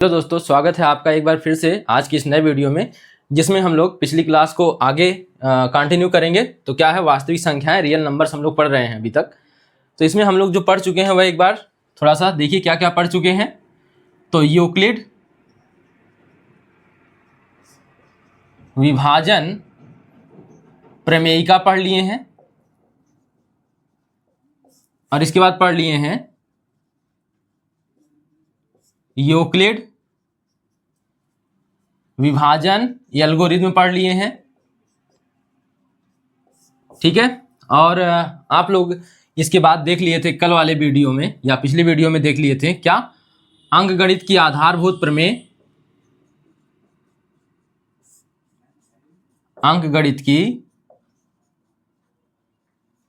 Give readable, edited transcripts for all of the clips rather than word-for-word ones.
Hello दोस्तों, स्वागत है आपका एक बार फिर से आज की इस नए वीडियो में, जिसमें हम लोग पिछली क्लास को आगे कंटिन्यू करेंगे। तो क्या है, वास्तविक संख्याएं, रियल नंबर्स हम लोग पढ़ रहे हैं अभी तक। तो इसमें हम लोग जो पढ़ चुके हैं वह एक बार थोड़ा सा देखिए क्या क्या पढ़ चुके हैं। तो यूक्लिड विभाजन प्रमेयिका पढ़ लिए हैं, और इसके बाद पढ़ लिए हैं यूक्लिड विभाजन एल्गोरिथ्म पढ़ लिए हैं। ठीक है, और आप लोग इसके बाद देख लिए थे कल वाले वीडियो में या पिछले वीडियो में देख लिए थे क्या, अंकगणित की आधारभूत प्रमेय, अंकगणित की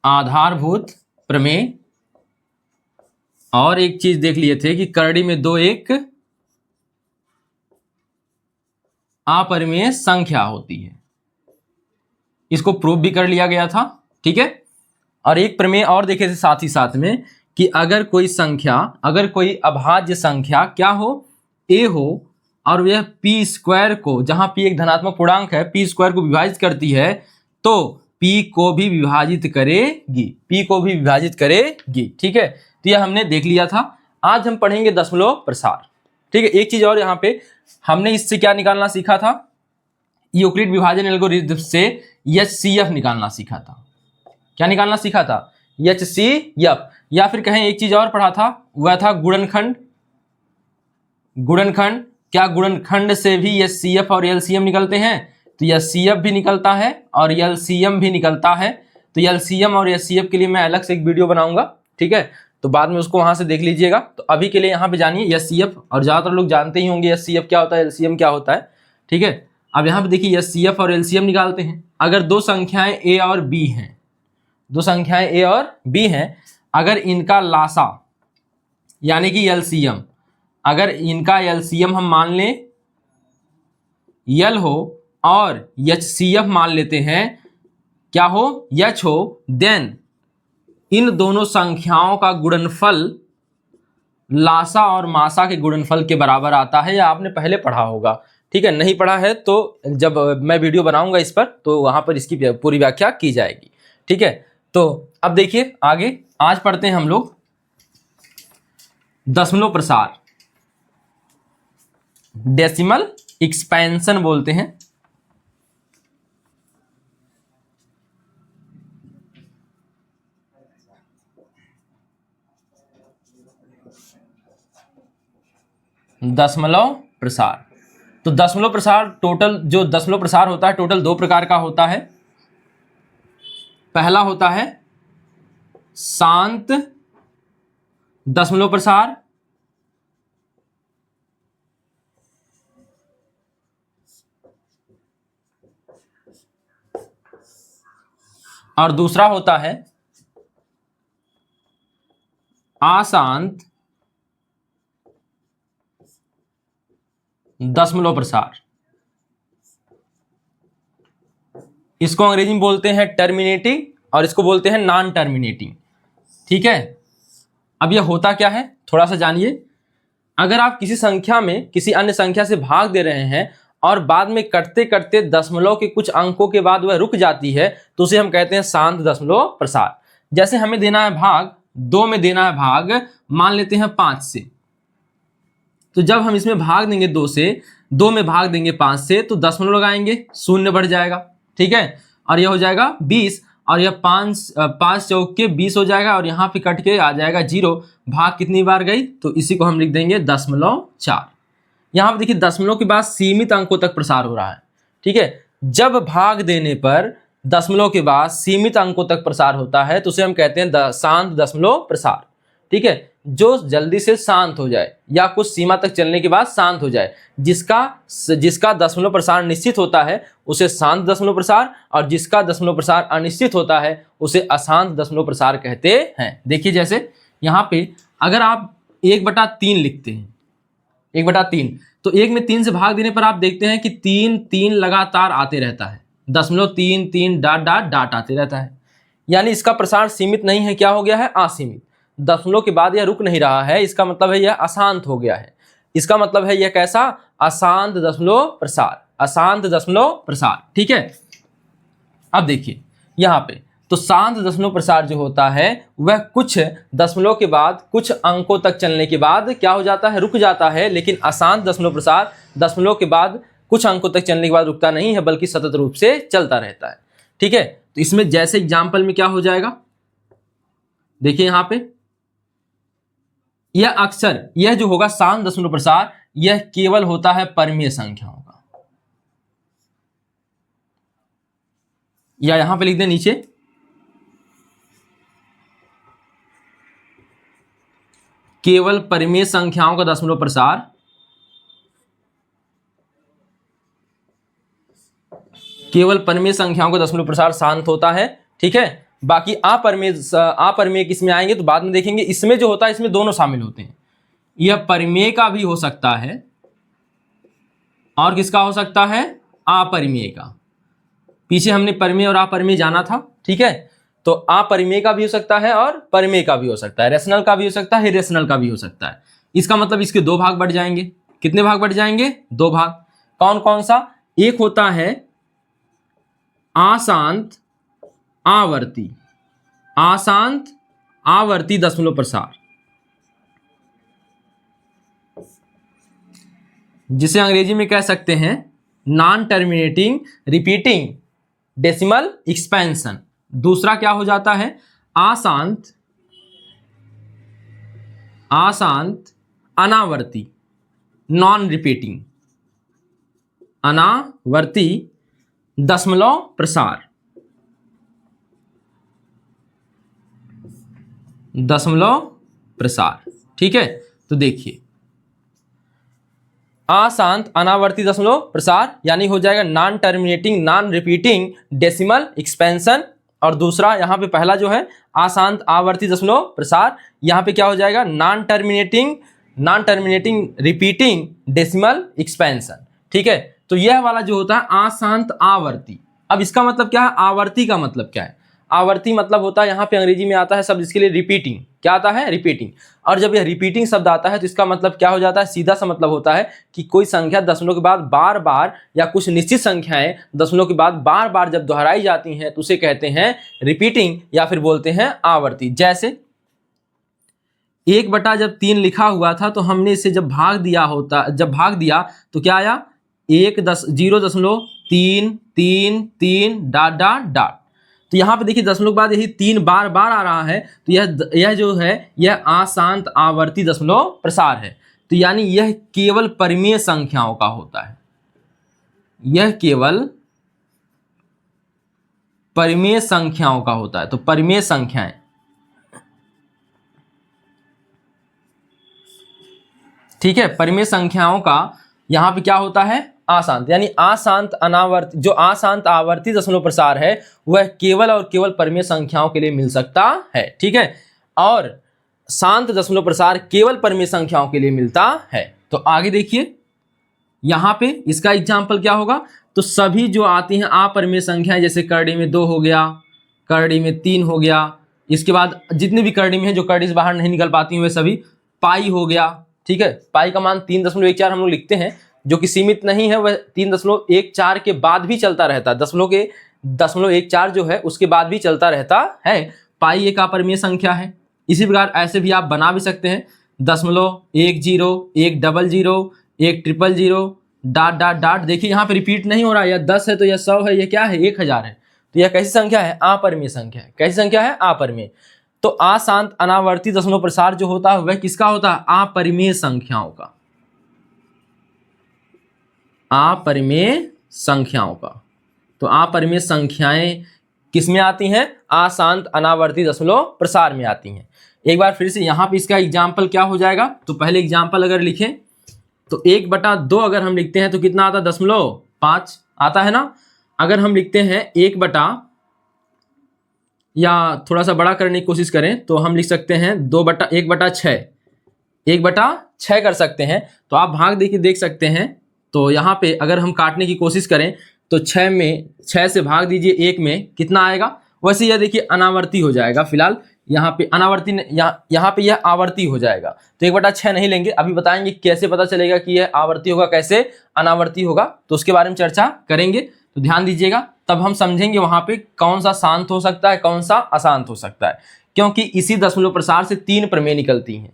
आधारभूत प्रमेय। और एक चीज देख लिए थे कि करड़ी में दो एक अपरिमेय संख्या होती है, इसको प्रूव भी कर लिया गया था। ठीक है, और एक प्रमेय और देखे थे साथ ही साथ में कि अगर कोई संख्या, अगर कोई अभाज्य संख्या क्या हो, a हो, और वह p स्क्वायर को, जहां p एक धनात्मक पूर्णांक है, p स्क्वायर को विभाजित करती है, तो p को भी विभाजित करेगी, p को भी विभाजित करेगी। ठीक है, तो यह हमने देख लिया था। आज हम पढ़ेंगे दशमलव प्रसार। ठीक है, एक चीज और यहाँ पे हमने इससे क्या निकालना सीखा था, यूक्लिड विभाजन एल्गोरिथम से HCF निकालना सीखा था। क्या निकालना सीखा था? HCF। या फिर कहें एक चीज और पढ़ा था, वह था गुणनखंड। गुणनखंड, क्या गुणनखंड से भी HCF और LCM निकलते हैं? तो HCF भी निकलता है और LCM भी निकलता है। तो LCM और HCF के लिए मैं अलग से एक वीडियो बनाऊंगा। ठीक है, तो बाद में उसको वहां से देख लीजिएगा। तो अभी के लिए यहाँ पे जानिए HCF, और ज्यादातर लोग जानते ही होंगे HCF क्या होता है, LCM क्या होता है। ठीक है, अब यहाँ पे देखिए HCF और LCM निकालते हैं। अगर दो संख्याएं A और B हैं, दो संख्याएं A और B हैं, अगर इनका लासा यानी कि LCM, अगर इनका LCM हम मान लें L हो और HCF मान लेते हैं क्या हो, H हो, देन इन दोनों संख्याओं का गुणनफल लासा और मासा के गुणनफल के बराबर आता है। या आपने पहले पढ़ा होगा। ठीक है, नहीं पढ़ा है तो जब मैं वीडियो बनाऊंगा इस पर तो वहां पर इसकी पूरी व्याख्या की जाएगी। ठीक है, तो अब देखिए आगे, आज पढ़ते हैं हम लोग दशमलव प्रसार, डेसिमल एक्सपेंशन बोलते हैं। दशमलव प्रसार, तो दशमलव प्रसार टोटल, जो दशमलव प्रसार होता है टोटल दो प्रकार का होता है। पहला होता है शांत दशमलव प्रसार, और दूसरा होता है अशांत दशमलव प्रसार। इसको अंग्रेजी में बोलते हैं टर्मिनेटिंग और इसको बोलते हैं नॉन टर्मिनेटिंग। ठीक है, अब यह होता क्या है थोड़ा सा जानिए। अगर आप किसी संख्या में किसी अन्य संख्या से भाग दे रहे हैं और बाद में कटते कटते दशमलव के कुछ अंकों के बाद वह रुक जाती है, तो उसे हम कहते हैं शांत दशमलव प्रसार। जैसे हमें देना है भाग, 2 में देना है भाग, मान लेते हैं 5 से। तो जब हम इसमें भाग देंगे 2 से, 2 में भाग देंगे 5 से, तो दशमलव लगाएंगे, 0 बढ़ जाएगा। ठीक है, और यह हो जाएगा 20, और यह 5 चौक के 20 हो जाएगा, और यहाँ पे कट के आ जाएगा 0। भाग कितनी बार गई, तो इसी को हम लिख देंगे 0.4। यहाँ पे देखिए दशमलव के बाद सीमित अंकों तक प्रसार हो रहा है। ठीक है, जब भाग देने पर दशमलव के बाद सीमित अंकों तक प्रसार होता है तो उसे हम कहते हैं शांत दशमलव प्रसार। ठीक है, जो जल्दी से शांत हो जाए या कुछ सीमा तक चलने के बाद शांत हो जाए, जिसका दशमलव प्रसार निश्चित होता है उसे शांत दशमलव प्रसार, और जिसका दशमलव प्रसार अनिश्चित होता है उसे अशांत दशमलव प्रसार कहते हैं। देखिए जैसे यहाँ पे अगर आप 1/3 लिखते हैं, 1/3, तो 1 में 3 से भाग देने पर आप देखते हैं कि 3 लगातार आते रहता है, 0.33 डॉट डॉट डॉट आते रहता है। यानी इसका प्रसार सीमित नहीं है, क्या हो गया है, असीमित। दशमलव के बाद यह रुक नहीं रहा है, इसका मतलब है यह अशांत हो गया है। इसका मतलब है यह कैसा, अशांत दशमलव प्रसार, अशांत दशमलव प्रसार। ठीक है, अब देखिए यहाँ पे तो शांत दशमलव प्रसार जो होता है वह कुछ दशमलव के बाद, कुछ अंकों तक चलने के बाद क्या हो जाता है, रुक जाता है। लेकिन अशांत दशमलव प्रसार दशमलव के बाद कुछ अंकों तक चलने के बाद रुकता नहीं है, बल्कि सतत रूप से चलता रहता है। ठीक है, तो इसमें जैसे एग्जाम्पल में क्या हो जाएगा, देखिए यहां पे यह अक्सर, यह जो होगा शांत दशमलव प्रसार, यह केवल होता है परिमेय संख्याओं का, या यहां पे लिख दें नीचे, केवल परिमेय संख्याओं का दशमलव प्रसार, केवल परिमेय संख्याओं का दशमलव प्रसार शांत होता है। ठीक है, बाकी अपरिमेय किसमें आएंगे तो बाद में देखेंगे। इसमें जो होता है इसमें दोनों शामिल होते हैं, यह परिमेय का भी हो सकता है और किसका हो सकता है, अपरिमेय का। पीछे हमने परिमेय और अपरिमेय जाना था। ठीक है, तो अपरिमेय का भी हो सकता है और परिमेय का भी हो सकता है, रेशनल का भी हो सकता है, इरेशनल का भी हो सकता है। इसका मतलब इसके दो भाग बढ़ जाएंगे। कितने भाग बढ़ जाएंगे, दो भाग। कौन कौन सा, एक होता है अशांत आवर्ती, अशांत आवर्ती दशमलव प्रसार, जिसे अंग्रेजी में कह सकते हैं non terminating repeating decimal expansion. दूसरा क्या हो जाता है, अशांत अनावर्ती नॉन रिपीटिंग, अनावर्ती दशमलव प्रसार, दशमलव प्रसार। ठीक है, तो देखिए अशांत अनावर्ती दशमलव प्रसार यानी हो जाएगा non terminating non repeating decimal expansion, और दूसरा यहाँ पे पहला जो है अशांत आवर्ती दशमलव प्रसार, यहाँ पे क्या हो जाएगा, non terminating repeating decimal expansion. ठीक है, तो यह वाला जो होता है अशांत आवर्ती। अब इसका मतलब क्या है, आवर्ती का मतलब क्या है, आवर्ती मतलब होता है यहाँ पे अंग्रेजी में आता है शब्द इसके लिए रिपीटिंग। क्या आता है, रिपीटिंग। और जब यह रिपीटिंग शब्द आता है तो इसका मतलब क्या हो जाता है, सीधा सा मतलब होता है कि कोई संख्या दशमलव के बाद बार बार, या कुछ निश्चित संख्याएं दशमलव के बाद बार बार जब दोहराई जाती हैं तो उसे कहते हैं रिपीटिंग, या फिर बोलते हैं आवर्ती। जैसे 1/3 जब 3 लिखा हुआ था तो हमने इसे जब भाग दिया तो क्या आया, 0.333 डॉट डॉट डॉट। तो यहाँ पे देखिए दशमलव के बाद यही 3 बार बार आ रहा है, तो यह जो है यह अशांत आवर्ती दशमलव प्रसार है। तो यानी यह केवल परिमेय संख्याओं का होता है, यह केवल परिमेय संख्याओं का होता है। तो परिमेय संख्याएं, ठीक है, परिमेय संख्याओं का यहाँ पे क्या होता है, अशांत, यानी अशांत अनावर्ती, जो अशांत आवर्ती दशमलव प्रसार है वह केवल और केवल परिमेय संख्याओं के लिए मिल सकता है। ठीक है, और शांत दशमलव प्रसार केवल परिमेय संख्याओं के लिए मिलता है। तो आगे देखिए यहाँ पे इसका एग्जाम्पल क्या होगा, तो सभी जो आती हैं अपरिमेय संख्याएं, जैसे करड़ी में 2 हो गया, करड़ी में 3 हो गया, इसके बाद जितनी भी करड़ी में है जो करड़ी से बाहर नहीं निकल पाती हैं वे सभी, पाई हो गया। ठीक है, पाई का मान 3.14 हम लोग लिखते हैं, जो कि सीमित नहीं है, वह 3.14 के बाद भी चलता रहता है, 0.14 जो है उसके बाद भी चलता रहता है। पाई एक अपरिमेय संख्या है। इसी प्रकार ऐसे भी आप बना भी सकते हैं, 0.10 100 100 डॉट डॉट डॉट। देखिए यहाँ पे रिपीट नहीं हो रहा है, यह 10 है तो यह 100 है, यह क्या है 1000 है। तो यह कैसी संख्या है, अपरिमेय संख्या है। कैसी संख्या है, अपरिमेय। तो अशांत अनावर्ती दशमलव प्रसार जो होता है वह किसका होता है, अपरिमेय संख्याओं का, अपरिमेय संख्याओं का। तो अपरिमेय संख्याएं किसमें आती हैं, अशांत अनावर्ती दशमलव प्रसार में आती हैं। एक बार फिर से यहाँ पे इसका एग्जाम्पल क्या हो जाएगा, तो पहले एग्जाम्पल अगर लिखें तो 1/2 अगर हम लिखते हैं तो कितना आता है, 0.5 आता है ना। अगर हम लिखते हैं 1/, या थोड़ा सा बड़ा करने की कोशिश करें तो हम लिख सकते हैं 1/6, 1/6 कर सकते हैं। तो आप भाग देखिए देख सकते हैं। तो यहाँ पे अगर हम काटने की कोशिश करें तो 6 से भाग दीजिए 1 में, कितना आएगा। वैसे यह देखिए अनावर्ती हो जाएगा फिलहाल, यहाँ पे अनावर्ती, यहाँ पे यह आवर्ती हो जाएगा। तो 1/6 नहीं लेंगे, अभी बताएंगे कैसे पता चलेगा कि यह आवर्ती होगा, कैसे अनावर्ती होगा, तो उसके बारे में चर्चा करेंगे। तो ध्यान दीजिएगा, तब हम समझेंगे वहां पे कौन सा शांत हो सकता है, कौन सा अशांत हो सकता है, क्योंकि इसी दशमलव प्रसार से 3 प्रमेय निकलती हैं।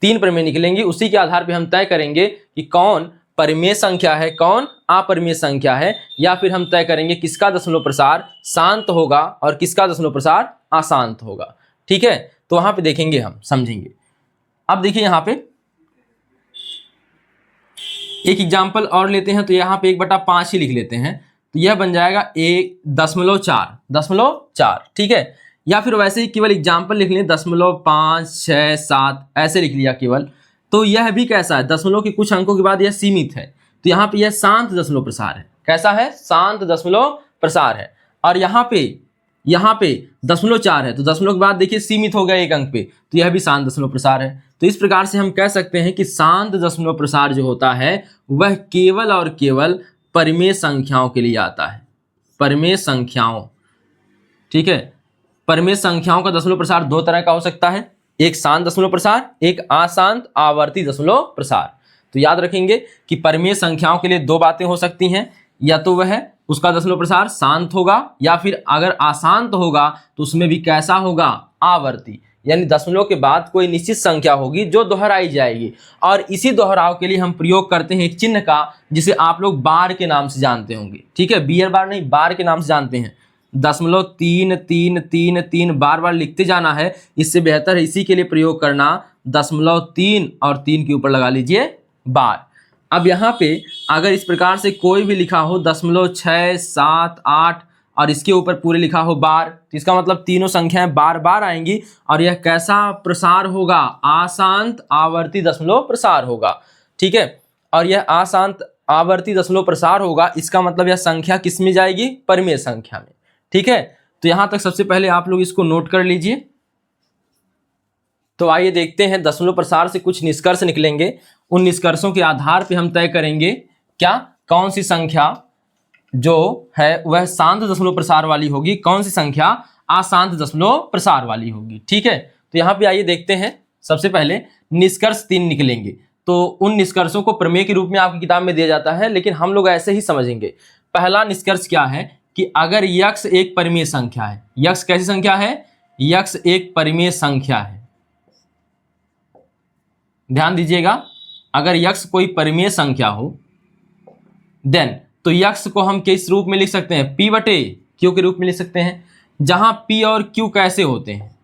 3 प्रमेय निकलेंगी, उसी के आधार पर हम तय करेंगे कि कौन परिमेय संख्या है, कौन अपरिमेय संख्या है, या फिर हम तय करेंगे किसका दशमलव प्रसार शांत होगा और किसका दशमलव प्रसार अशांत होगा। ठीक है, तो वहां पे देखेंगे, हम समझेंगे। अब देखिए यहाँ पे एक एग्जाम्पल और लेते हैं, तो यहाँ पे 1/5 ही लिख लेते हैं, तो यह बन जाएगा 1.4, ठीक है। या फिर वैसे ही केवल एग्जाम्पल लिख लें 0.5, 6, 7 ऐसे लिख लिया केवल, तो यह भी कैसा है, दशमलव के कुछ अंकों के बाद यह सीमित है, तो यहाँ पे यह शांत दशमलव प्रसार है। कैसा है, शांत दशमलव प्रसार है। और यहाँ पे 0.4 है, तो दशमलव के बाद देखिए सीमित हो गया 1 अंक पे, तो यह भी शांत दशमलव प्रसार है। तो इस प्रकार से हम कह सकते हैं कि शांत दशमलव प्रसार जो होता है वह केवल और केवल परिमेय संख्याओं के लिए आता है। परिमेय संख्याओं, ठीक है, परिमेय संख्याओं का दशमलव प्रसार 2 तरह का हो सकता है, एक शांत दशमलव प्रसार, एक अशांत आवर्ती दशमलव प्रसार। तो याद रखेंगे कि परिमेय संख्याओं के लिए 2 बातें हो सकती हैं, या तो वह उसका दशमलव प्रसार शांत होगा, या फिर अगर अशांत होगा तो उसमें भी कैसा होगा, आवर्ती, यानी दशमलव के बाद कोई निश्चित संख्या होगी जो दोहराई जाएगी। और इसी दोहराव के लिए हम प्रयोग करते हैं एक चिन्ह का, जिसे आप लोग बार के नाम से जानते होंगे। ठीक है, बियर बार नहीं, बार के नाम से जानते हैं। 0.33333 बार बार लिखते जाना है, इससे बेहतर है इसी के लिए प्रयोग करना 0.3 और 3 के ऊपर लगा लीजिए बार। अब यहाँ पे अगर इस प्रकार से कोई भी लिखा हो 0.6, 7, 8 और इसके ऊपर पूरे लिखा हो बार, तो इसका मतलब तीनों संख्याएं बार बार आएंगी, और यह कैसा प्रसार होगा, अशांत आवर्ती दशमलव प्रसार होगा। ठीक है, और यह अशांत आवर्ती दशमलव प्रसार होगा, इसका मतलब यह संख्या किस में जाएगी, परिमेय संख्या में। ठीक है, तो यहां तक सबसे पहले आप लोग इसको नोट कर लीजिए। तो आइए देखते हैं, दशमलव प्रसार से कुछ निष्कर्ष निकलेंगे, उन निष्कर्षों के आधार पे हम तय करेंगे क्या, कौन सी संख्या जो है वह शांत दशमलव प्रसार वाली होगी, कौन सी संख्या अशांत दशमलव प्रसार वाली होगी। ठीक है, तो यहाँ पे आइए देखते हैं, सबसे पहले निष्कर्ष 3 निकलेंगे। तो उन निष्कर्षों को प्रमेय के रूप में आपकी किताब में दिया जाता है, लेकिन हम लोग ऐसे ही समझेंगे। पहला निष्कर्ष क्या है कि अगर यक्ष एक परिमेय संख्या है, यक्ष कैसी संख्या है, यक्ष एक परिमेय संख्या है। ध्यान दीजिएगा, अगर यक्ष कोई परिमेय संख्या हो, देन तो यक्ष को हम किस रूप में लिख सकते हैं, p/q के रूप में लिख सकते हैं। जहां p और q कैसे होते हैं,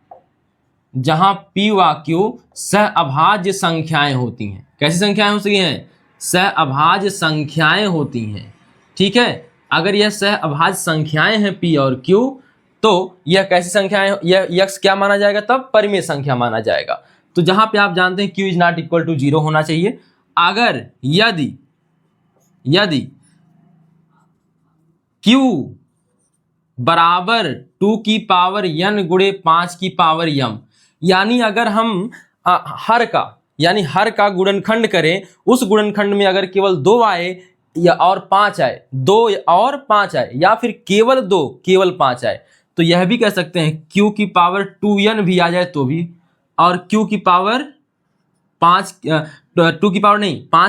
जहां p व q सहअभाज्य संख्याएं होती हैं। कैसी संख्याएं होती हैं, सहअभाज्य संख्याएं होती हैं। ठीक है, अगर यह सहअभाज्य संख्याएं हैं p और q, तो यह कैसी संख्याएं, यह यक्ष क्या माना जाएगा, तब परिमेय संख्या माना जाएगा। तो जहां पे आप जानते हैं q ≠ 0 होना चाहिए। अगर यदि q बराबर 2 की पावर n गुणे 5 की पावर m, यानी अगर हम हर का गुणनखंड करें, उस गुणनखंड में अगर केवल 2 आए या और 5 आए, 2 और 5 आए, या फिर केवल 2 केवल 5 आए, तो यह भी कह सकते हैं q की पावर 2n भी आ जाए तो भी, और q की पावर 5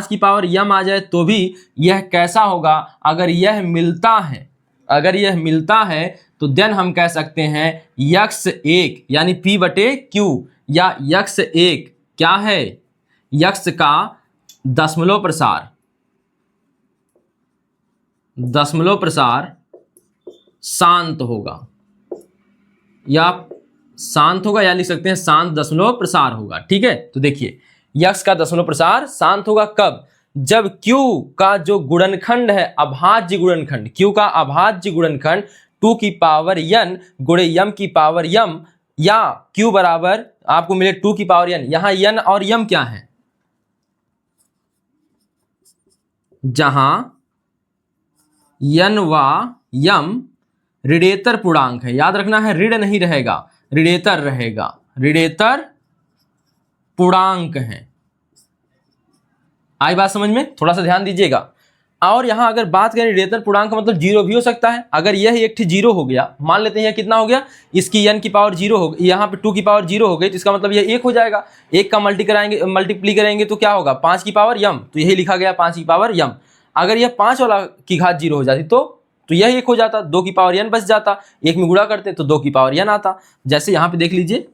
की पावर m आ जाए तो भी, यह कैसा होगा, अगर यह मिलता है तो देन हम कह सकते हैं यक्ष एक, यानी p/q, या यक्ष एक क्या है, यक्ष का दशमलव प्रसार शांत होगा, या लिख सकते हैं शांत दशमलव प्रसार होगा। ठीक है, तो देखिए यक्ष का दशमलव प्रसार शांत होगा कब, जब q का जो गुणनखंड है, अभाज्य गुणनखंड, q का अभाज्य गुणनखंड 2 की पावर n गुणे m की पावर m, या q बराबर आपको मिले 2 की पावर n, यहां n और m क्या है, जहां n व m ऋणेतर पूर्णांक है। याद रखना है, ऋण नहीं रहेगा, ऋणेतर रहेगा, ऋणेतर पूर्णांक है। आई बात समझ में, थोड़ा सा ध्यान दीजिएगा। और यहाँ अगर बात करें ऋणात्मक पूर्णांक का मतलब जीरो भी हो सकता है। अगर यह एक जीरो हो गया, मान लेते हैं यह कितना हो गया, इसकी n की पावर जीरो हो गई, यहाँ पे 2 की पावर जीरो हो गई, तो इसका मतलब यह 1 हो जाएगा। 1 का मल्टीप्ली करेंगे तो क्या होगा, 5 की पावर यम, तो यही लिखा गया 5 की पावर यम। अगर यह 5 वाला की घात जीरो हो जाती तो यह 1 हो जाता, 2 की पावर n बच जाता, 1 में गुणा करते तो 2 की पावर n आता। जैसे यहाँ पे देख लीजिए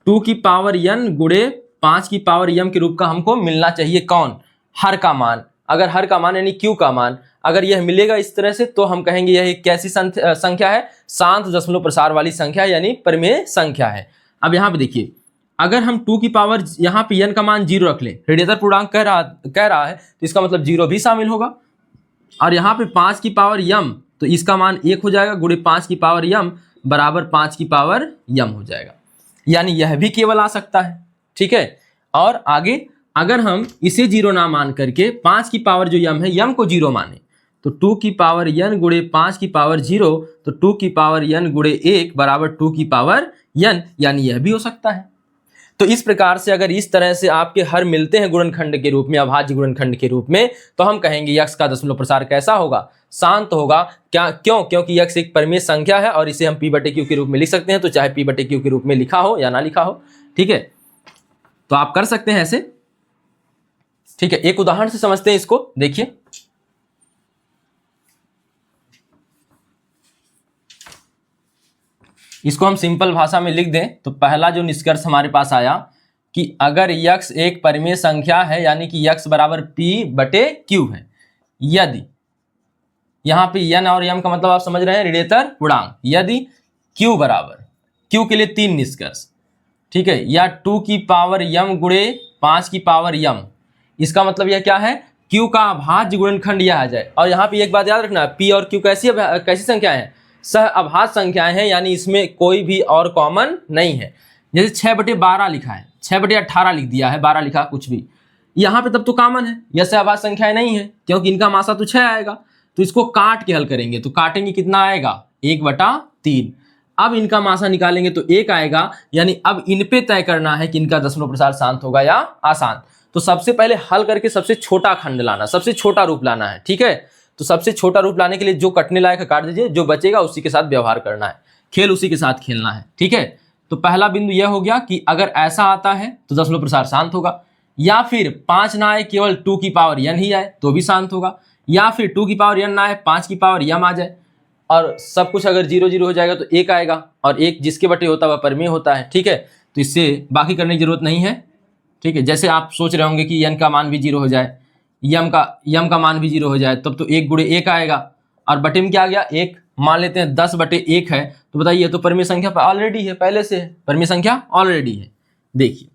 2 की पावर n गुणे 5 की पावर m के रूप का हमको मिलना चाहिए कौन, हर का मान। अगर हर का मान यानी q का मान अगर यह मिलेगा इस तरह से तो हम कहेंगे यह एक कैसी संख्या है, शांत दशमलव प्रसार वाली संख्या यानी परिमेय संख्या है। अब यहाँ पे देखिए अगर हम 2 की पावर यहाँ पे n का मान जीरो रख लें, ऋणात्मक पूर्णांक कह रहा है तो इसका मतलब जीरो भी शामिल होगा। और यहाँ पे 5 की पावर m तो इसका मान 1 हो जाएगा, गुणे 5 की पावर m बराबर 5 की पावर m हो जाएगा, यानी यह भी केवल आ सकता है। ठीक है, और आगे अगर हम इसे जीरो ना मान करके 5 की पावर जो m है m को जीरो माने तो 2 की पावर n गुणे 5 की पावर जीरो, तो 2 की पावर n गुणे 1 बराबर 2 की पावर n, यानी यह भी हो सकता है। तो इस प्रकार से अगर इस तरह से आपके हर मिलते हैं गुणनखंड के रूप में, अभाज्य गुणनखंड के रूप में, तो हम कहेंगे यक्स का दशमलव प्रसार कैसा होगा, शांत होगा। क्योंकि यक्स एक परिमेय संख्या है और इसे हम p बटे q के रूप में लिख सकते हैं, तो चाहे p बटे q के रूप में लिखा हो या ना लिखा हो। ठीक है, तो आप कर सकते हैं ऐसे। ठीक है, एक उदाहरण से समझते हैं इसको, देखिए इसको हम सिंपल भाषा में लिख दें तो पहला जो निष्कर्ष हमारे पास आया कि अगर यक्स एक परिमेय संख्या है यानी कि यक्स बराबर p बटे q है, यदि यहाँ पे n और m का मतलब आप समझ रहे हैं ऋणात्मक पूर्णांक, यदि q बराबर, q के लिए 3 निष्कर्ष, ठीक है, या 2 की पावर m गुणे 5 की पावर m, इसका मतलब यह क्या है, q का अभाज्य गुणनखंड यह आ जाए। और यहाँ पे एक बात याद रखना, p और q कैसी संख्याएं हैं, सह अभाज्य संख्याएं हैं, यानी इसमें कोई भी और कॉमन नहीं है। जैसे 6/12 लिखा है, 6/18 लिख दिया है, 12 लिखा कुछ भी, यहाँ पे तब तो कॉमन है, यह सह अभाज्य संख्याएं नहीं है क्योंकि इनका मासा तो 6 आएगा। तो इसको काट के हल करेंगे तो काटेंगे कितना आएगा, 1/3। अब इनका मासा निकालेंगे तो 1 आएगा, यानी अब इन पे तय करना है कि इनका दशमलव प्रसार शांत होगा या अशांत। तो सबसे पहले हल करके सबसे छोटा खंड लाना, सबसे छोटा रूप लाना है। ठीक है, तो सबसे छोटा रूप लाने के लिए जो कटने लायक है काट दीजिए, जो बचेगा उसी के साथ व्यवहार करना है, खेल उसी के साथ खेलना है। ठीक है, तो पहला बिंदु यह हो गया कि अगर ऐसा आता है तो दशमलव प्रसार शांत होगा, या फिर 5 ना आए, केवल 2 की पावर n ही आए तो भी शांत होगा, या फिर 2 की पावर n ना आए, 5 की पावर m आ जाए, और सब कुछ अगर 0 0 हो जाएगा तो 1 आएगा, और 1 जिसके बटे होता है वह परिमेय होता है। ठीक है, तो इससे बाकी करने की जरूरत नहीं है। ठीक है, जैसे आप सोच रहे होंगे कि n का मान भी 0 हो जाए, यम का मान भी 0 हो जाए, तब तो 1 गुणे 1 आएगा, और बटे में क्या आ गया 1, मान लेते हैं 10/1 है, तो बताइए तो परिमेय संख्या ऑलरेडी है, पहले से है, परिमेय संख्या ऑलरेडी है। देखिए,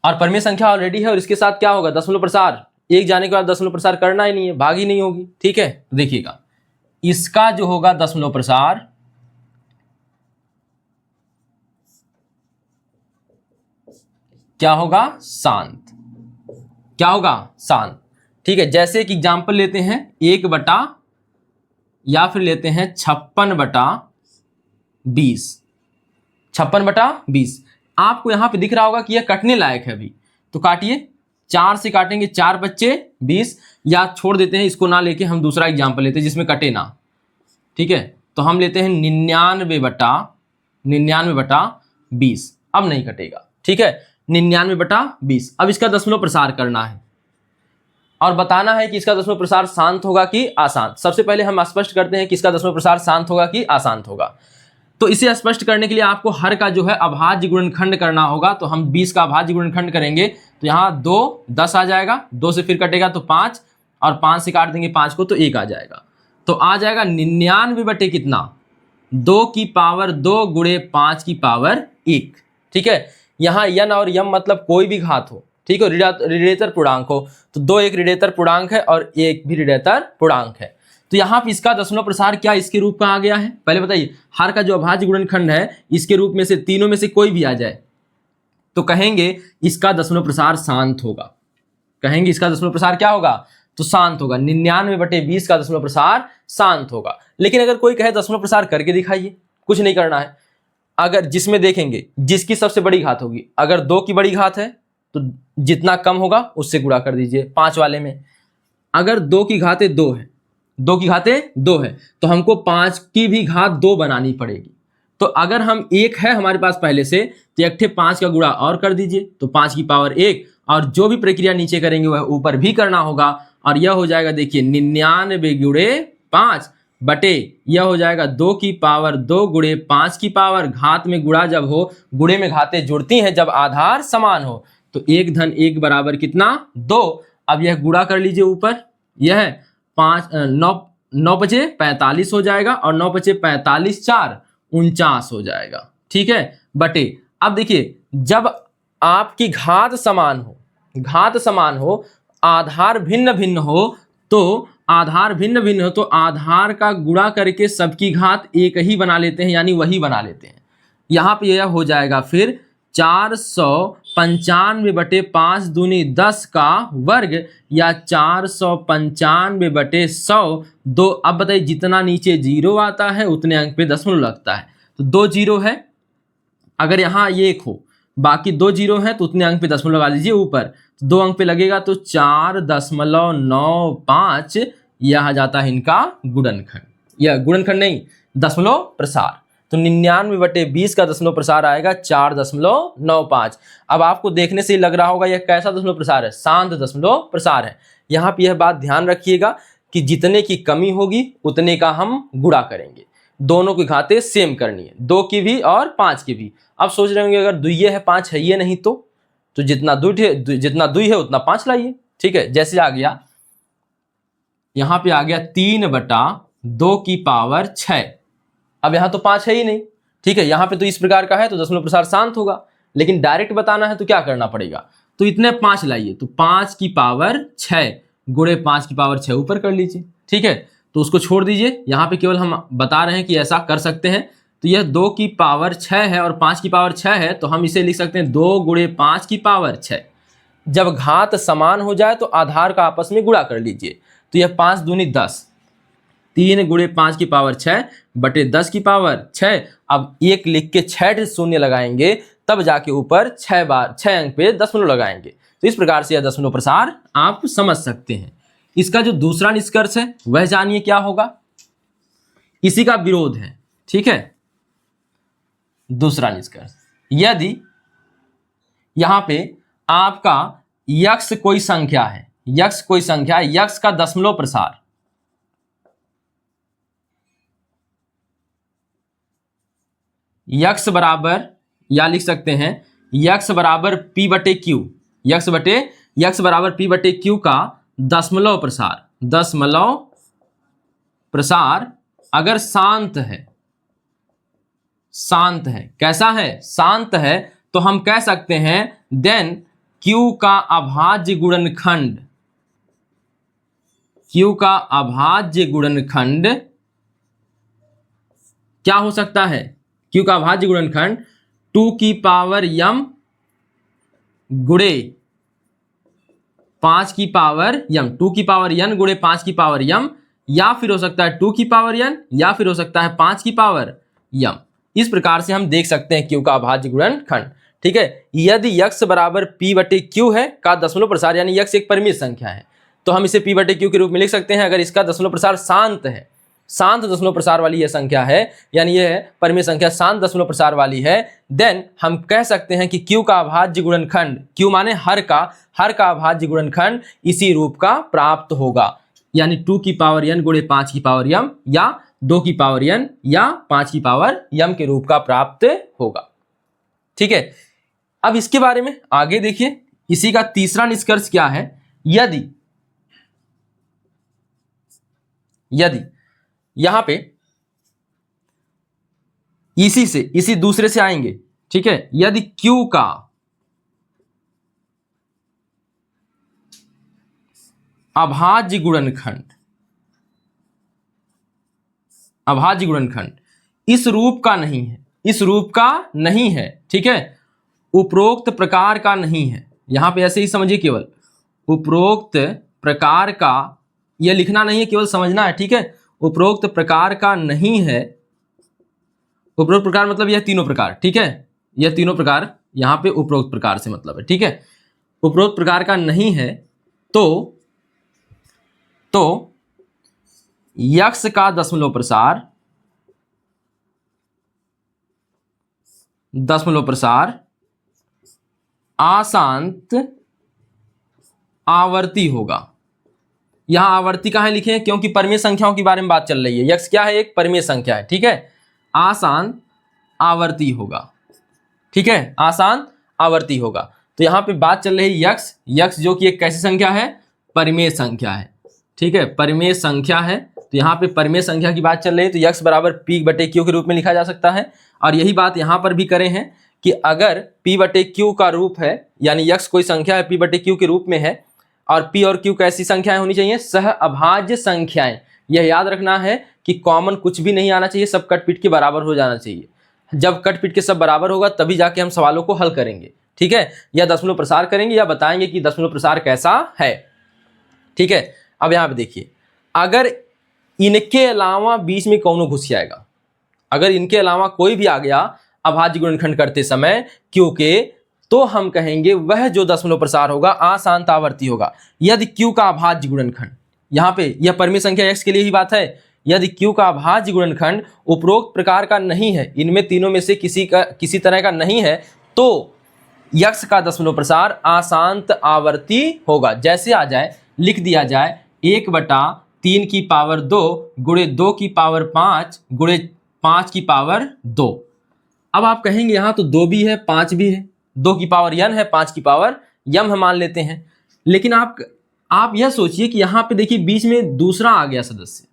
और परिमेय संख्या ऑलरेडी है और इसके साथ क्या होगा, दशमलव प्रसार, 1 जाने के बाद दशमलव प्रसार करना ही नहीं है, भाग ही नहीं होगी। ठीक है, तो देखिएगा इसका जो होगा दशमलव प्रसार क्या होगा, शांत। क्या होगा, शांत। ठीक है, जैसे कि एग्जाम्पल लेते हैं 1 बटा या फिर लेते हैं 56/20, 56/20। आपको यहां पे दिख रहा होगा कि यह कटने लायक है अभी, तो काटिए, 4 से काटेंगे, 4 बच्चे 20, या छोड़ देते हैं इसको ना लेके हम दूसरा एग्जाम्पल लेते हैं जिसमें कटे ना। ठीक है, तो हम लेते हैं 99/20, अब नहीं कटेगा। ठीक है, 99/20। अब इसका दशमलव प्रसार करना है और बताना है कि इसका दशमलव प्रसार शांत होगा कि अशांत। सबसे पहले हम स्पष्ट करते हैं कि इसका दशमलव प्रसार शांत होगा कि अशांत होगा। तो इसे स्पष्ट करने के लिए आपको हर का जो है अभाज्य गुणनखंड करना होगा। तो हम 20 का अभाज्य गुणनखंड करेंगे तो यहाँ 2 10 आ जाएगा, 2 से फिर कटेगा तो 5, और 5 से काट देंगे 5 को तो 1 आ जाएगा। तो आ जाएगा 99 बटे कितना, 2 की पावर 2 गुणे 5 की पावर 1। ठीक है, यहाँ n और m मतलब कोई भी घात हो, ठीक है, ऋणात्मक पूर्णांक हो, तो 2 एक ऋणात्मक पूर्णांक है और 1 भी ऋणात्मक पूर्णांक है। तो यहाँ पे इसका दशमलव प्रसार क्या इसके रूप का आ गया है, पहले बताइए। हर का जो अभाज्य गुणनखंड है इसके रूप में से तीनों में से कोई भी आ जाए तो कहेंगे इसका दशमलव प्रसार शांत होगा, कहेंगे इसका दशमलव प्रसार क्या होगा, तो शांत होगा। 99/20 का दशमलव प्रसार शांत होगा। लेकिन अगर कोई कहे दशमलव प्रसार करके दिखाइए, कुछ नहीं करना है। अगर जिसमें देखेंगे जिसकी सबसे बड़ी घात होगी, अगर 2 की बड़ी घात है तो जितना कम होगा उससे गुणा कर दीजिए 5 वाले में, अगर 2 की घाते 2 है, 2 की घाते 2 है, तो हमको 5 की भी घात 2 बनानी पड़ेगी। तो अगर हम 1 है हमारे पास पहले से, तो एक ठे 5 का गुणा और कर दीजिए, तो 5 की पावर 1, और जो भी प्रक्रिया नीचे करेंगे वह ऊपर भी करना होगा, और यह हो जाएगा देखिए 99 गुणे 5 बटे, यह हो जाएगा 2 की पावर 2 गुणे 5 की पावर, घात में गुणा जब हो, गुणे में घातें जुड़ती हैं जब आधार समान हो, तो 1 धन 1 बराबर कितना 2। अब यह गुणा कर लीजिए ऊपर, यह 9 बचे 45 हो जाएगा, और 9 बचे 45 4 49 हो जाएगा, ठीक है, बटे। अब देखिए जब आपकी घात समान हो, घात समान हो, आधार भिन्न भिन्न हो, तो आधार भिन्न भिन्न हो तो आधार का गुणा करके सबकी घात एक ही बना लेते हैं, यानी वही बना लेते हैं। यहाँ पे यह हो जाएगा फिर 495 बटे 5 दूनी 10 का वर्ग, या 495 बटे 100 2। अब बताइए जितना नीचे जीरो आता है उतने अंक पे दशमलव लगता है, तो 2 जीरो है, अगर यहाँ ये 1 हो, बाकी 2 जीरो है तो उतने अंक पे दशमलव लगा लीजिए ऊपर, 2 अंक पे लगेगा तो 4.95, यह आ जाता है इनका गुणनखंड, यह गुणनखंड नहीं दशमलव प्रसार। तो 99 बटे 20 का दशमलव प्रसार आएगा 4.95। अब आपको देखने से ही लग रहा होगा यह कैसा दशमलव प्रसार है, शांत दशमलव प्रसार है। यहाँ पे यह बात ध्यान रखिएगा कि जितने की कमी होगी उतने का हम गुणा करेंगे, दोनों की घातें सेम करनी है, 2 की भी और 5 की भी। अब सोच रहे होंगे अगर दुइये है 5 है ये नहीं तो जितना दुई है उतना 5 लाइए, ठीक है। जैसे आ गया यहाँ पे आ गया 3/2 की पावर 6, अब यहाँ तो 5 है ही नहीं, ठीक है, यहाँ पे तो इस प्रकार का है तो दशमलव प्रसार शांत होगा, लेकिन डायरेक्ट बताना है तो क्या करना पड़ेगा, तो इतने 5 लाइए, तो 5 की पावर 6 गुणे 5 की पावर 6 ऊपर कर लीजिए, ठीक है, तो उसको छोड़ दीजिए। यहाँ पे केवल हम बता रहे हैं कि ऐसा कर सकते हैं, तो यह 2 की पावर 6 है और 5 की पावर 6 है, तो हम इसे लिख सकते हैं 2 गुणे 5 की पावर 6। जब घात समान हो जाए तो आधार का आपस में गुणा कर लीजिए, तो यह 5 दूनी 10, 3 गुणे 5 की पावर 6 बटे 10 की पावर 6। अब 1 लिख के 6 शून्य लगाएंगे, तब जाके ऊपर 6 बार 6 अंक पे दशमलव लगाएंगे, तो इस प्रकार से यह दशमलव प्रसार आप समझ सकते हैं। इसका जो दूसरा निष्कर्ष है वह जानिए क्या होगा, इसी का विरोध है, ठीक है। दूसरा निष्कर्ष, यदि यहां पे आपका यक्ष कोई संख्या है, यक्ष कोई संख्या है, यक्ष का दशमलव प्रसार, यक्ष बराबर, या लिख सकते हैं यक्ष बराबर p बटे क्यू, यक्ष बराबर p बटे क्यू का दशमलव प्रसार, दशमलव प्रसार अगर शांत है, शांत है, कैसा है, शांत है, तो हम कह सकते हैं देन q का अभाज्य गुणनखंड, q का अभाज्य गुणनखंड क्या हो सकता है, q का अभाज्य गुणनखंड 2 की पावर m गुणे 5 की पावर m, 2 की पावर n गुणे 5 की पावर m, या फिर हो सकता है 2 की पावर n, या फिर हो सकता है 5 की पावर m। इस प्रकार से हम देख सकते हैं q का अभाज्य गुणनखंड, ठीक है। यदि x बराबर p बटे q है का दशमलव प्रसार, यानी x एक परिमित संख्या है, तो हम इसे p बटे q के रूप में लिख सकते हैं। अगर इसका दशमलव प्रसार शांत है, शांत दशमलव प्रसार वाली यह संख्या है, यानी यह परिमेय संख्या शांत दशमलव प्रसार वाली है, देन हम कह सकते हैं कि q का अभाज्य गुणनखंड, q माने हर का अभाज्य गुणनखंड इसी रूप का प्राप्त होगा, यानी 2 की पावर n गुणे 5 की पावर m, या 2 की पावर n या 5 की पावर m के रूप का प्राप्त होगा, ठीक है। अब इसके बारे में आगे देखिए, इसी का तीसरा निष्कर्ष क्या है, यदि यहां पे इसी दूसरे से आएंगे, ठीक है। यदि q का अभाज्य गुणनखंड इस रूप का नहीं है, इस रूप का नहीं है, ठीक है, उपरोक्त प्रकार का नहीं है, यहां पे ऐसे ही समझिए, केवल उपरोक्त प्रकार का, यह लिखना नहीं है, केवल समझना है, ठीक है। उपरोक्त प्रकार का नहीं है, उपरोक्त प्रकार मतलब यह तीनों प्रकार, ठीक है, यह तीनों प्रकार यहां पे उपरोक्त प्रकार से मतलब है, ठीक है। उपरोक्त प्रकार का नहीं है, तो तो यक्स का दशमलव प्रसार आशांत आवर्ती होगा। यहां आवर्ती कहां लिखे हैं, क्योंकि परिमेय संख्याओं के बारे में बात चल रही है। यक्स क्या है, एक परिमेय संख्या है, ठीक है। आशांत आवर्ती होगा, ठीक है, आशांत आवर्ती होगा। तो यहां पे बात चल रही है यक्स, यक्स जो कि एक कैसी संख्या है, परिमेय संख्या है, ठीक है, परिमेय संख्या है। तो यहाँ पे परिमेय संख्या की बात चल रही है, तो यक्स बराबर पी बटे क्यू के रूप में लिखा जा सकता है। और यही बात यहाँ पर भी करें हैं कि अगर पी बटे क्यू का रूप है, यानी यक्स कोई संख्या है पी बटे क्यू के रूप में है, और पी और क्यू कैसी संख्याएं होनी चाहिए, सह अभाज्य संख्याएं। यह याद रखना है कि कॉमन कुछ भी नहीं आना चाहिए, सब कट पीट के बराबर हो जाना चाहिए। जब कट पीट के सब बराबर होगा तभी जाके हम सवालों को हल करेंगे, ठीक है, या दशमलव प्रसार करेंगे या बताएंगे कि दशमलव प्रसार कैसा है, ठीक है। अब यहाँ पे देखिए, अगर इनके अलावा बीच में कौनो घुस जाएगा, अगर इनके अलावा कोई भी आ गया अभाज्य गुणनखंड करते समय क्यू के, तो हम कहेंगे वह जो दशमलव प्रसार होगा आशांत आवर्ती होगा। यदि क्यू का अभाज्य गुणनखंड, यहाँ पे यह परिमेय संख्या x के लिए ही बात है, यदि क्यू का अभाज्य गुणनखंड उपरोक्त प्रकार का नहीं है, इनमें तीनों में से किसी तरह का नहीं है, तो यक्स का दशमलव प्रसार आशांत आवर्ती होगा। जैसे आ जाए, लिख दिया जाए 1/3 की पावर 2 गुणे 2 की पावर 5 गुणे 5 की पावर 2। अब आप कहेंगे यहाँ तो 2 भी है 5 भी है, 2 की पावर n है, 5 की पावर यम मान लेते हैं। लेकिन आप यह सोचिए कि यहाँ पे देखिए बीच में दूसरा आ गया सदस्य,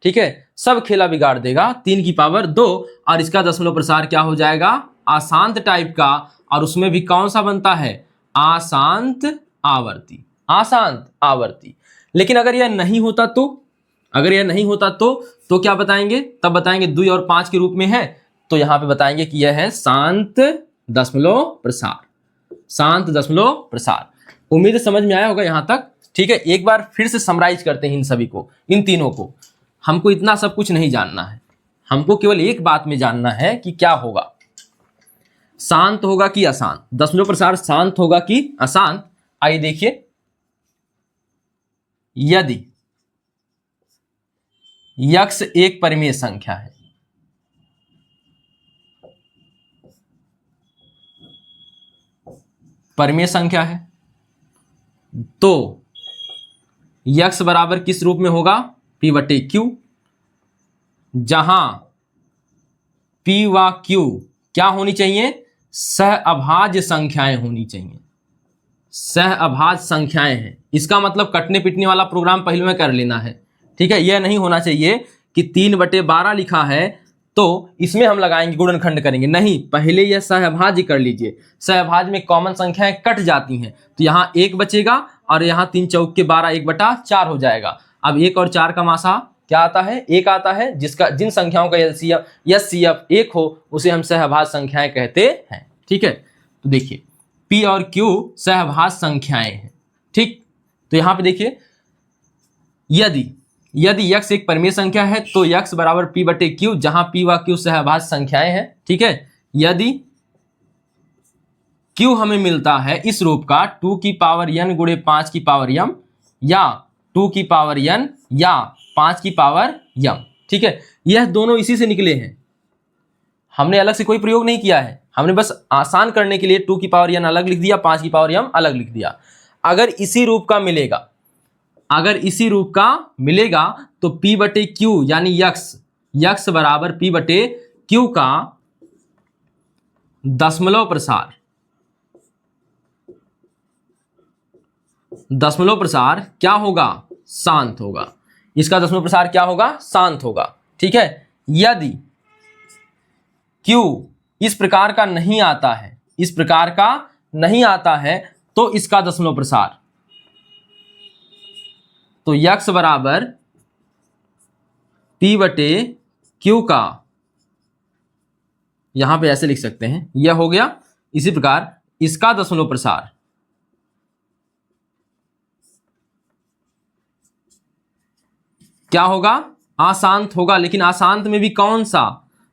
ठीक है, सब खेला बिगाड़ देगा। 3 की पावर 2 और इसका दशमलव प्रसार क्या हो जाएगा, आशांत टाइप का, और उसमें भी कौन सा बनता है, आशांत आवर्ती, आशांत आवर्ती। लेकिन अगर यह नहीं होता तो, अगर यह नहीं होता तो क्या बताएंगे, तब बताएंगे 2 और 5 के रूप में है, तो यहां पे बताएंगे कि यह है शांत दशमलव प्रसार, शांत दशमलव प्रसार। उम्मीद समझ में आया होगा यहां तक, ठीक है। एक बार फिर से समराइज करते हैं इन सभी को, इन तीनों को। हमको इतना सब कुछ नहीं जानना है, हमको केवल एक बात में जानना है कि क्या होगा, शांत होगा कि अशांत, दशमलव प्रसार शांत होगा कि अशांत। आइए देखिए, यदि यक्स एक परिमेय संख्या है, परिमेय संख्या है, तो यक्स बराबर किस रूप में होगा, पी बटे क्यू, जहां पी व क्यू क्या होनी चाहिए, सह अभाज्य संख्याएं होनी चाहिए, सह अभाज्य संख्याएं हैं। इसका मतलब कटने पिटने वाला प्रोग्राम पहले में कर लेना है, ठीक है। यह नहीं होना चाहिए कि 3/12 लिखा है तो इसमें हम लगाएंगे गुणनखंड करेंगे, नहीं, पहले यह सहअभाज्य कर लीजिए। सहअभाज्य में कॉमन संख्याएं कट जाती हैं, तो यहाँ 1 बचेगा और यहाँ 3 चौक के 12 1/4 हो जाएगा। अब 1 और 4 का मासा क्या आता है, 1 आता है, जिन संख्याओं का एलसीएम 1 हो उसे हम सहअभाज्य संख्याएं कहते हैं, ठीक है। तो देखिए P और Q सहअभाज्य संख्याएं हैं, ठीक। तो यहाँ पे देखिए, यदि x एक परिमेय संख्या है तो x बराबर p बटे q, जहां p व q सहअभाज्य संख्याएं हैं, ठीक है। यदि q हमें मिलता है इस रूप का 2 की पावर n गुणे 5 की पावर m, या 2 की पावर n या 5 की पावर m, ठीक है। यह दोनों इसी से निकले हैं, हमने अलग से कोई प्रयोग नहीं किया है, हमने बस आसान करने के लिए 2 की पावर n अलग लिख दिया, 5 की पावर m अलग लिख दिया। अगर इसी रूप का मिलेगा, अगर इसी रूप का मिलेगा तो p बटे क्यू यानी यक्स बराबर p बटे क्यू का दशमलव प्रसार क्या होगा, शांत होगा। इसका दशमलव प्रसार क्या होगा, शांत होगा, ठीक है। यदि q इस प्रकार का नहीं आता है, इस प्रकार का नहीं आता है, तो इसका दशमलव प्रसार, तो यक्स बराबर p बटे क्यू का, यहां पे ऐसे लिख सकते हैं, यह हो गया। इसी प्रकार इसका दशमलव प्रसार क्या होगा, अशांत होगा। लेकिन अशांत में भी कौन सा,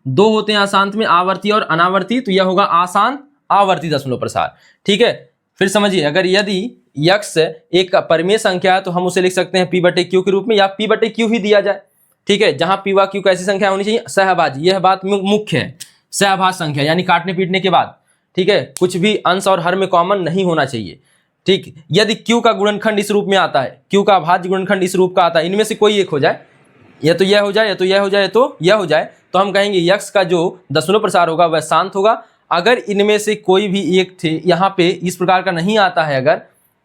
2 होते हैं अशांत में, आवर्ती और अनावर्ती, तो यह होगा अशांत आवर्ती दशमलव प्रसार, ठीक है। फिर समझिए, अगर यदि यक्स एक परिमेय संख्या है तो हम उसे लिख सकते हैं p/q के रूप में, या p/q ही दिया जाए, ठीक है। जहां p व q कैसी संख्या होनी चाहिए, सहभाज्य, यह बात मुख्य है, सहभाज्य संख्या यानी काटने पीटने के बाद, ठीक है, कुछ भी अंश और हर में कॉमन नहीं होना चाहिए, ठीक। यदि q का गुणनखंड इस रूप में आता है, q का अभाज्य गुणनखंड इस रूप का आता है, इनमें से कोई एक हो जाए, या तो यह हो जाए, या तो यह हो जाए, या तो यह हो जाए, तो हम कहेंगे यक्स का जो दशमलव प्रसार होगा वह शांत होगा। अगर इनमें से कोई भी एक थे यहाँ पे इस प्रकार का नहीं आता है, अगर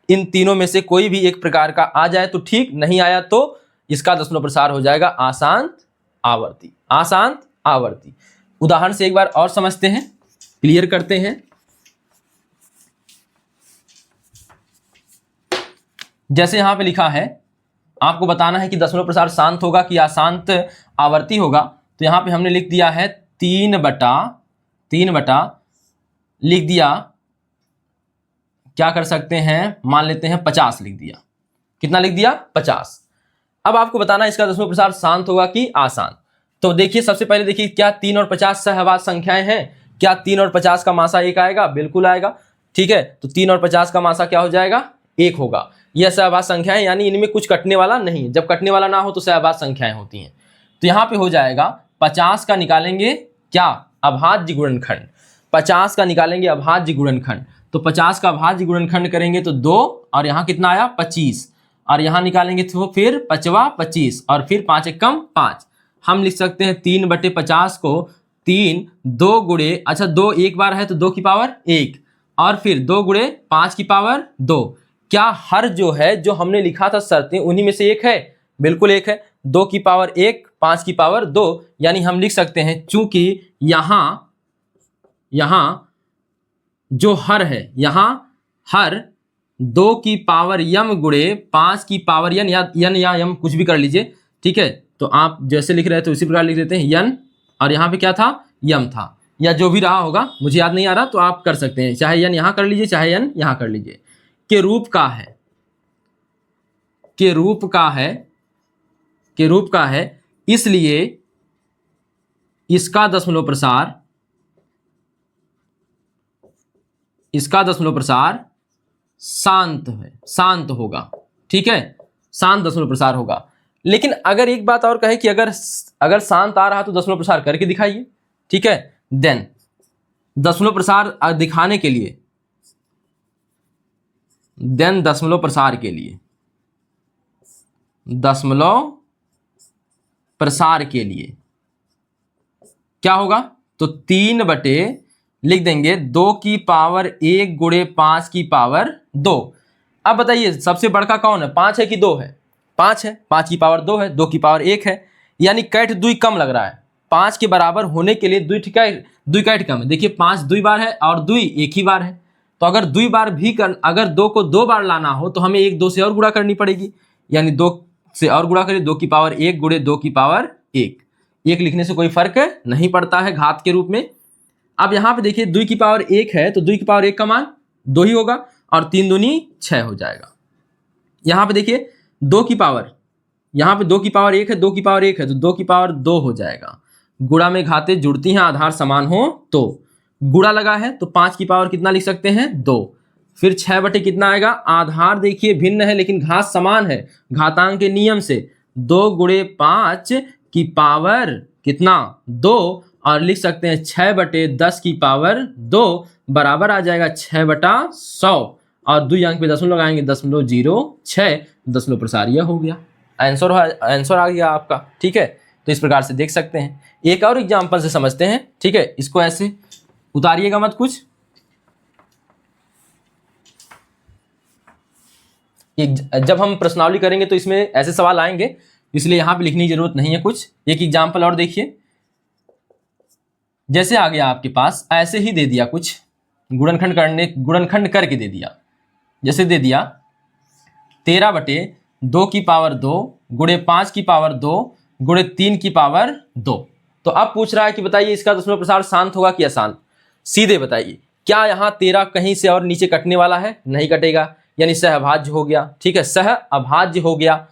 इन तीनों में से कोई भी एक प्रकार का आ जाए तो ठीक, नहीं आया तो इसका दशमलव प्रसार हो जाएगा आशांत आवर्ती, आशांत आवर्ती। उदाहरण से एक बार और समझते हैं, क्लियर करते हैं। जैसे यहां पे लिखा है, आपको बताना है कि दशमलव प्रसार शांत होगा कि अशांत आवर्ती होगा, तो यहां पे हमने लिख दिया है 3/, लिख दिया, क्या कर सकते हैं, मान लेते हैं 50 लिख दिया। कितना लिख दिया, 50। अब आपको बताना है इसका दशमलव प्रसार शांत होगा कि आशांत। तो देखिए, सबसे पहले देखिए, क्या 3 और 50 सहभाज्य संख्याएं हैं, क्या 3 और 50 का मासा 1 आएगा, बिल्कुल आएगा, ठीक है। तो 3 और 50 का मासा क्या हो जाएगा, 1 होगा। यह सहभाज्य संख्याएं, यानी इनमें कुछ कटने वाला नहीं है, जब कटने वाला ना हो तो सहभाज्य संख्याएं होती हैं। तो यहाँ पे हो जाएगा 50 का निकालेंगे क्या, अभाज्य गुणनखंड, 50 का निकालेंगे अभाज्य गुणनखंड, तो 50 का अभाज्य गुणनखंड करेंगे तो 2, और यहाँ कितना आया 25, और यहाँ निकालेंगे तो फिर 5वां 25, और फिर 5 एकम 5। हम लिख सकते हैं 3/50 को 3 2 गुणे, अच्छा 2 एक बार है तो 2 की पावर 1, और फिर 2 गुणे 5 की पावर 2। क्या हर जो है, जो हमने लिखा था शर्तें, उन्हीं में से एक है, बिल्कुल एक है, 2 की पावर 1 5 की पावर 2, यानी हम लिख सकते हैं चूंकि यहां जो हर है, यहां हर 2 की पावर यम गुणे 5 की पावर यन, या यम कुछ भी कर लीजिए, ठीक है। तो आप जैसे लिख रहे थे उसी प्रकार लिख देते हैं यन, और यहाँ पे क्या था, यम था, या जो भी रहा होगा, मुझे याद नहीं आ रहा, तो आप कर सकते हैं, चाहे यन यहाँ कर लीजिए, चाहे यन यहाँ कर लीजिए, के रूप का है, के रूप का है, के रूप का है, इसलिए इसका दशमलव प्रसार, इसका दशमलव प्रसार शांत है, शांत होगा, ठीक है, शांत दशमलव प्रसार होगा। लेकिन अगर एक बात और कहे कि अगर शांत आ रहा तो दशमलव प्रसार करके दिखाइए, ठीक है। देन दशमलव प्रसार दिखाने के लिए, देन दशमलव प्रसार के लिए, दशमलव प्रसार के लिए क्या होगा, तो 3 लिख देंगे 2 की पावर 1 गुणे 5 की पावर 2। अब बताइए सबसे बड़का कौन है, 5 है कि 2 है, 5 है, 5 की पावर 2 है, 2 की पावर 1 है, यानी कैट 2 कम लग रहा है, 5 के बराबर होने के लिए 2 कैट कम है। देखिए 5 2 बार है और 2 एक ही बार है, तो अगर 2 बार भी अगर 2 को 2 बार लाना हो तो हमें 1 2 से और गुणा करनी पड़ेगी, यानी 2 से और गुणा करिए, 2 की पावर 1 गुणे 2 की पावर 1, लिखने से कोई फर्क नहीं पड़ता है घात के रूप में। अब यहाँ पे देखिए 2 की पावर 1 है तो 2 की पावर 1 का मान 2 ही होगा, और 3 दूनी 6 हो जाएगा। यहाँ पे देखिए 2 की पावर, यहाँ पे 2 की पावर 1 है, 2 की पावर 1 है, तो 2 की पावर 2 हो जाएगा। गुणा में घातें जुड़ती हैं, आधार समान हो तो, गुणा लगा है तो 5 की पावर कितना लिख सकते हैं 2, फिर 6 कितना आएगा, आधार देखिए भिन्न है लेकिन घात समान है, घातांक के नियम से 2 गुणे 5 की पावर कितना 2, और लिख सकते हैं 6/10 की पावर 2 बराबर आ जाएगा 6/100, और 2 अंक पे दशमलव लगाएंगे 0.06, दशमलव प्रसार यह हो गया, आंसर आ गया आपका, ठीक है। तो इस प्रकार से देख सकते हैं। एक और एग्जांपल से समझते हैं, ठीक है, इसको ऐसे उतारिएगा मत कुछ, जब हम प्रश्नावली करेंगे तो इसमें ऐसे सवाल आएंगे, इसलिए यहां पे लिखने की जरूरत नहीं है कुछ। एक एग्जांपल और देखिए, जैसे आ गया आपके पास, ऐसे ही दे दिया कुछ, गुणनखंड करके दे दिया, जैसे दे दिया 13/2 की पावर 2 गुणे 5 की पावर 2 गुणे 3 की पावर 2। तो अब पूछ रहा है कि बताइए इसका दशमलव प्रसार शांत होगा कि अशांत, सीधे बताइए। क्या यहाँ 13 कहीं से और नीचे कटने वाला है, नहीं कटेगा, यानी सहअभाज्य हो गया, ठीक है, सह अभाज्य हो गया।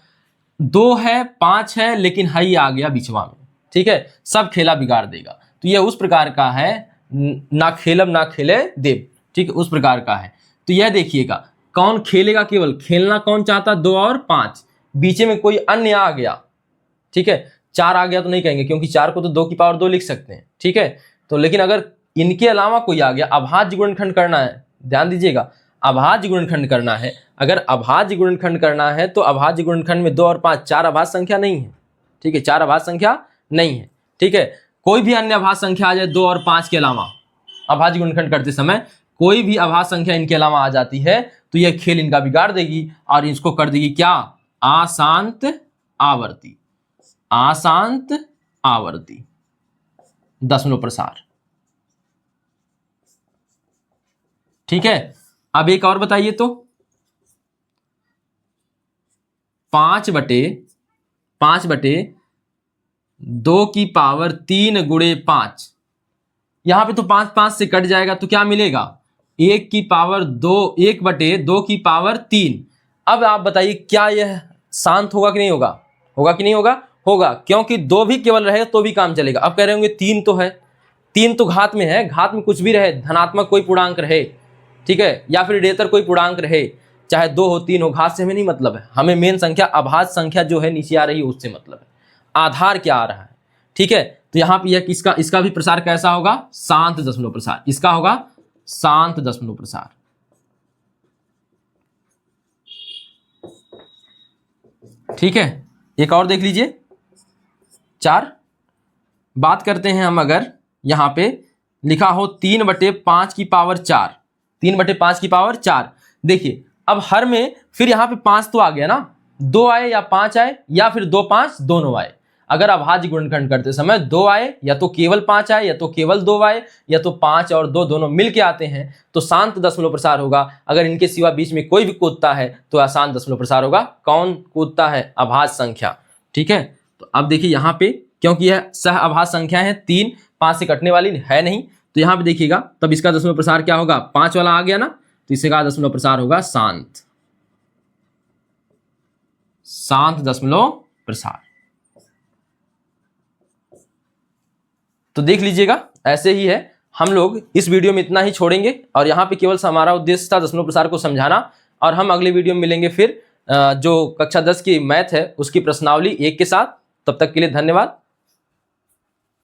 2 है 5 है लेकिन हई आ गया बिचवा में, ठीक है, सब खेला बिगाड़ देगा। तो यह उस प्रकार का है, ना खेलब ना खेले देव, ठीक है, उस प्रकार का है। तो यह देखिएगा कौन खेलेगा, केवल खेलना कौन चाहता, 2 और 5, बीच में कोई अन्य आ गया, ठीक है, 4 आ गया तो नहीं कहेंगे क्योंकि 4 को तो 2 की पावर 2 लिख सकते हैं, ठीक है। तो लेकिन अगर इनके अलावा कोई आ गया, अभाज्य गुणनखंड करना है, ध्यान दीजिएगा, अभाज्य गुणनखंड करना है। अगर अभाज्य गुणनखंड करना है तो अभाज्य गुणनखंड में 2 और 5 4 अभाज्य संख्या नहीं है, ठीक है, 4 अभाज्य संख्या नहीं है, ठीक है। कोई भी अन्य अभाज्य संख्या आ जाए 2 और 5 के अलावा, अभाज्य गुणनखंड करते समय कोई भी अभाज्य संख्या इनके अलावा आ जाती है तो यह खेल इनका बिगाड़ देगी और इसको कर देगी क्या, अशांत आवर्ती, अशांत आवर्ती दशमलव प्रसार, ठीक है। अब एक और बताइए तो 5/2 की पावर 3 गुणे 5, यहां पे तो 5 5 से कट जाएगा तो क्या मिलेगा, 1 की पावर 2, 1/2 की पावर 3। अब आप बताइए क्या यह शांत होगा कि नहीं होगा, होगा कि नहीं होगा, होगा, क्योंकि 2 भी केवल रहे तो भी काम चलेगा। अब कह रहे होंगे 3 तो है, 3 तो घात में है, घात में कुछ भी रहे, धनात्मक कोई पूर्णांक रहे, ठीक है, या फिर ऋणात्मक कोई पूर्णांक रहे, चाहे 2 हो 3 हो, घात से हमें नहीं मतलब है, हमें मेन संख्या अभाज्य संख्या जो है नीचे आ रही है उससे मतलब है, आधार क्या आ रहा है, ठीक है। तो यहां पे यह इसका भी प्रसार कैसा होगा, शांत दशमलव प्रसार, इसका होगा शांत दशमलव प्रसार, ठीक है। एक और देख लीजिए 4, बात करते हैं हम, अगर यहां पे लिखा हो 3/5 की पावर 4, 3/5 की पावर 4, देखिए अब हर में फिर यहां पे 5 तो आ गया ना, 2 आए या 5 आए या फिर 2 5 दोनों आए। अगर अभाज्य गुणनखंड करते समय 2 आए या तो केवल 5 आए या तो केवल 2 आए या तो 5 और 2 दोनों मिलके आते हैं तो शांत दशमलव प्रसार होगा। अगर इनके सिवा बीच में कोई भी कूदता है तो अशांत दशमलव प्रसार होगा। कौन कूदता है, अभाज्य संख्या, ठीक है। तो अब देखिए यहाँ पे क्योंकि यह सह अभाज्य संख्या है, 3 5 से कटने वाली है नहीं, तो यहाँ पे देखिएगा तब इसका दशमलव प्रसार क्या होगा, 5 वाला आ गया ना, तो इसका दशमलव प्रसार होगा शांत, शांत दशमलव प्रसार। तो देख लीजिएगा ऐसे ही है, हम लोग इस वीडियो में इतना ही छोड़ेंगे और यहाँ पे केवल हमारा उद्देश्य था दशमलव प्रसार को समझाना, और हम अगले वीडियो में मिलेंगे फिर जो कक्षा 10 की मैथ है उसकी प्रश्नावली 1 के साथ। तब तक के लिए धन्यवाद।